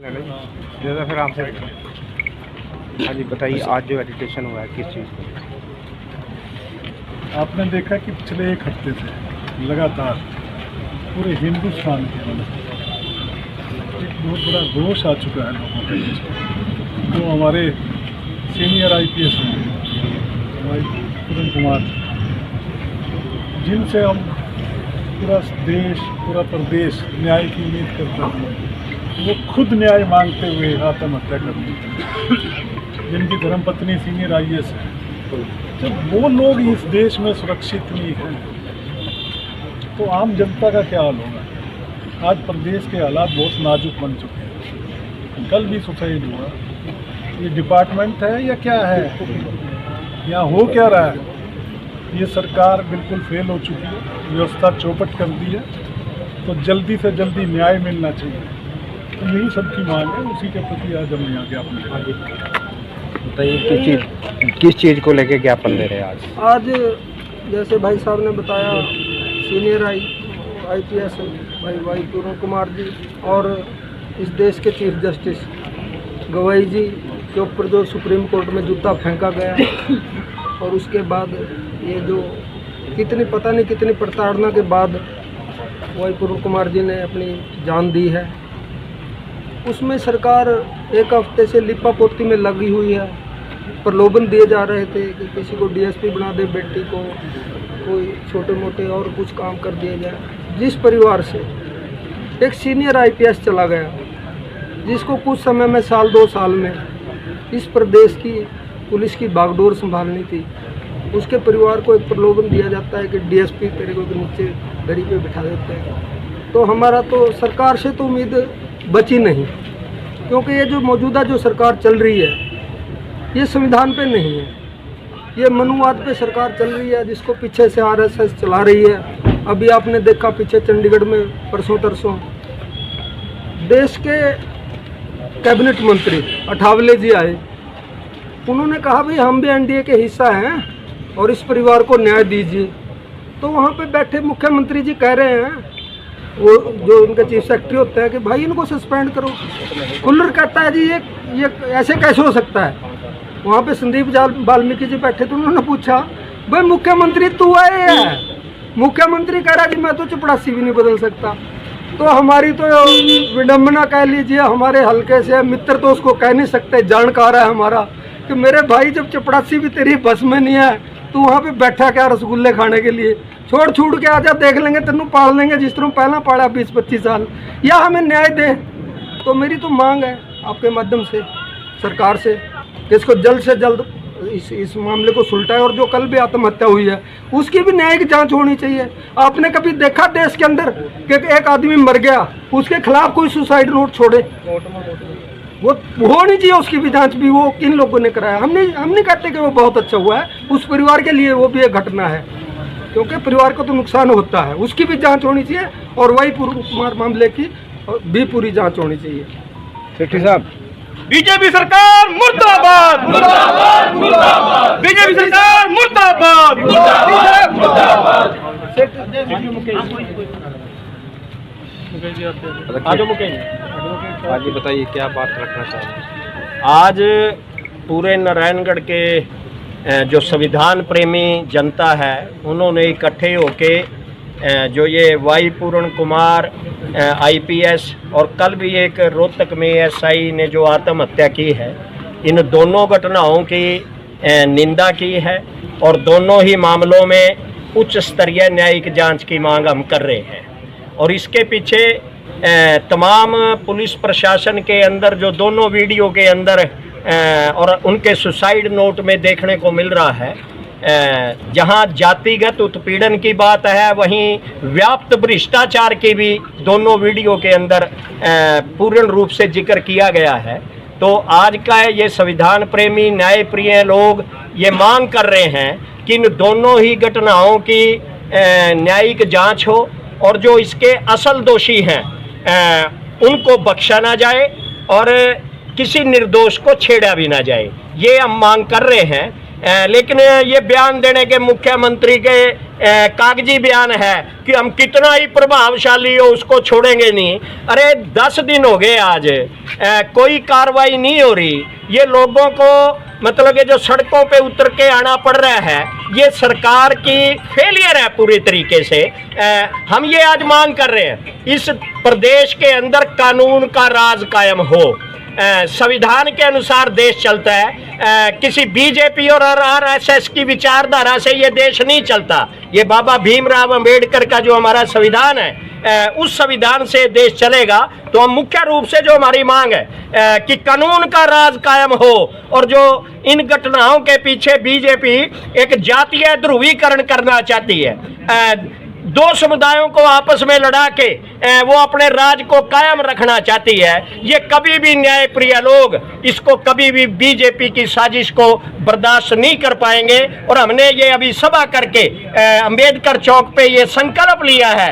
फिर आपसे हाँ जी बताइए, आज जो एडिटेशन हुआ है किस चीज़ को? आपने देखा कि पिछले एक हफ्ते से लगातार पूरे हिंदुस्तान के अंदर एक बहुत बड़ा रोष आ चुका है लोगों के बीच में। तो हमारे सीनियर IPS हैं भाई पूरन कुमार, जिनसे हम पूरा देश पूरा प्रदेश न्याय की उम्मीद करता है, वो खुद न्याय मांगते हुए आत्महत्या कर ली। जिनकी धर्मपत्नी सीनियर IAS है, जब वो लोग इस देश में सुरक्षित नहीं हैं तो आम जनता का क्या हाल होगा। आज प्रदेश के हालात बहुत नाजुक बन चुके हैं। कल भी सुसाइड हुआ। ये डिपार्टमेंट है या क्या है, यहाँ हो क्या रहा है? ये सरकार बिल्कुल फेल हो चुकी है, व्यवस्था चौपट कर दी है। तो जल्दी से जल्दी न्याय मिलना चाहिए। तो यही सबकी मांग है, उसी के प्रति आज हम यहाँ ज्ञापन आगे बताइए किस चीज़ को लेके ज्ञापन दे रहे हैं आज जैसे भाई साहब ने बताया, सीनियर IPS भाई पूरन कुमार जी और इस देश के चीफ जस्टिस गवाई जी के ऊपर जो सुप्रीम कोर्ट में जूता फेंका गया और उसके बाद ये जो पता नहीं कितनी प्रताड़ना के बाद भाई पूरन कुमार जी ने अपनी जान दी है। उसमें सरकार एक हफ्ते से लिपापोती में लगी हुई है। प्रलोभन दिए जा रहे थे कि किसी को DSP बना दे, बेटी को कोई छोटे मोटे और कुछ काम कर दिया जाए। जिस परिवार से एक सीनियर IPS चला गया, जिसको कुछ समय में साल 2 साल में इस प्रदेश की पुलिस की बागडोर संभालनी थी, उसके परिवार को एक प्रलोभन दिया जाता है कि DSP तेरे को नीचे दरी पे बिठा देते हैं। तो हमारा तो सरकार से तो उम्मीद बची नहीं, क्योंकि ये जो मौजूदा जो सरकार चल रही है ये संविधान पे नहीं है, ये मनुवाद पे सरकार चल रही है, जिसको पीछे से RSS चला रही है। अभी आपने देखा पीछे चंडीगढ़ में परसों तरसों देश के कैबिनेट मंत्री अठावले जी आए, उन्होंने कहा भाई हम भी NDA के हिस्सा हैं और इस परिवार को न्याय दीजिए। तो वहाँ पे बैठे मुख्यमंत्री जी कह रहे हैं, वो जो उनके चीफ सेक्रेटरी होते हैं, कि भाई इनको सस्पेंड करो। खुल्लर कहता है जी ये ऐसे कैसे हो सकता है। वहाँ पे संदीप वाल्मीकि जी बैठे तो उन्होंने पूछा, भाई मुख्यमंत्री तू आए है? मुख्यमंत्री कह रहा कि मैं तो चपड़ासी भी नहीं बदल सकता। तो हमारी तो विडम्बना कह लीजिए, हमारे हल्के से मित्र तो उसको कह नहीं सकते, जानकार है हमारा, कि मेरे भाई जब चपड़ासी भी तेरी बस में नहीं है तो वहाँ पे बैठा क्या रसगुल्ले खाने के लिए? छोड़ छूट के आजा, देख लेंगे, तेनू पाल लेंगे जिस तरह पहला पाला 20-25 साल, या हमें न्याय दे। तो मेरी तो मांग है आपके माध्यम से सरकार से कि इसको जल्द से जल्द इस मामले को सुलटाए। और जो कल भी आत्महत्या हुई है उसकी भी न्यायिक जांच होनी चाहिए। आपने कभी देखा देश के अंदर कि एक आदमी मर गया, उसके खिलाफ कोई सुसाइड नोट छोड़े? वो होनी चाहिए, उसकी भी जांच भी। वो किन लोगों ने कराया? हम नहीं कहते कि वो बहुत अच्छा हुआ है, उस परिवार के लिए वो भी एक घटना है, क्योंकि परिवार को तो नुकसान होता है। उसकी भी जांच होनी चाहिए और वही पूरन कुमार मामले की भी पूरी जांच होनी चाहिए। सेठी साहब, बीजेपी सरकार मुर्दाबाद, मुर्दाबाद, मुर्दाबाद। बीजेपी सरकार मुर्दाबाद, मुर्दाबाद, मुर्दाबाद। आज ये बताइए क्या बात रखना चाहेंगे? आज पूरे नारायणगढ़ के जो संविधान प्रेमी जनता है, उन्होंने इकट्ठे होके जो ये वाई पूरन कुमार IPS और कल भी एक रोहतक में SI ने जो आत्महत्या की है, इन दोनों घटनाओं की निंदा की है और दोनों ही मामलों में उच्च स्तरीय न्यायिक जांच की मांग हम कर रहे हैं। और इसके पीछे तमाम पुलिस प्रशासन के अंदर जो दोनों वीडियो के अंदर और उनके सुसाइड नोट में देखने को मिल रहा है, जहां जातिगत उत्पीड़न की बात है, वहीं व्याप्त भ्रष्टाचार की भी दोनों वीडियो के अंदर पूर्ण रूप से जिक्र किया गया है। तो आज का ये संविधान प्रेमी न्याय प्रिय लोग ये मांग कर रहे हैं कि इन दोनों ही घटनाओं की न्यायिक जांच हो और जो इसके असल दोषी हैं उनको बख्शा ना जाए और किसी निर्दोष को छेड़ा भी ना जाए। ये हम मांग कर रहे हैं लेकिन ये बयान देने के मुख्यमंत्री के कागजी बयान है कि हम कितना ही प्रभावशाली हो उसको छोड़ेंगे नहीं। अरे 10 दिन हो गए आज, कोई कार्रवाई नहीं हो रही। ये लोगों को मतलब कि जो सड़कों पे उतर के आना पड़ रहा है, ये सरकार की फेलियर है पूरी तरीके से। हम ये आज मांग कर रहे हैं इस प्रदेश के अंदर कानून का राज कायम हो। संविधान के अनुसार देश चलता है। किसी बीजेपी और आरएसएस की विचारधारा से ये देश नहीं चलता। ये बाबा भीमराव अंबेडकर का जो हमारा संविधान है, उस संविधान से देश चलेगा। तो हम मुख्य रूप से जो हमारी मांग है कि कानून का राज कायम हो, और जो इन घटनाओं के पीछे बीजेपी एक जातीय ध्रुवीकरण करना चाहती है, दो समुदायों को आपस में लड़ा के वो अपने राज को कायम रखना चाहती है, ये कभी भी न्यायप्रिय लोग इसको कभी भी बीजेपी की साजिश को बर्दाश्त नहीं कर पाएंगे। और हमने ये अभी सभा करके अंबेडकर चौक पे ये संकल्प लिया है